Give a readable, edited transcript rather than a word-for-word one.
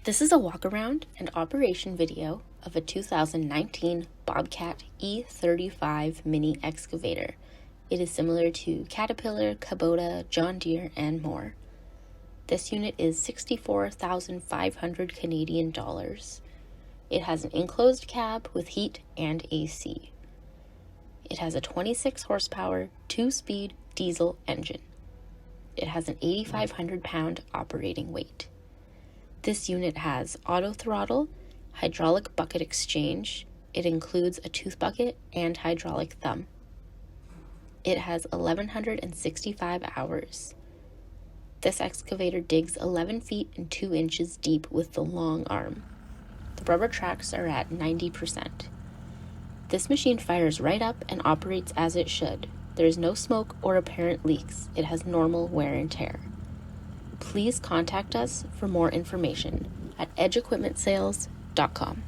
This is a walk-around and operation video of a 2019 Bobcat E35 mini excavator. It is similar to Caterpillar, Kubota, John Deere, and more. This unit is 64,500 Canadian dollars. It has an enclosed cab with heat and AC. It has a 26 horsepower, 2-speed diesel engine. It has an 8,500 pound operating weight. This unit has auto throttle, hydraulic bucket exchange. It includes a tooth bucket and hydraulic thumb. It has 1,165 hours. This excavator digs 11 feet and 2 inches deep with the long arm. The rubber tracks are at 90%. This machine fires right up and operates as it should. There is no smoke or apparent leaks. It has normal wear and tear. Please contact us for more information at edgeequipmentsales.com.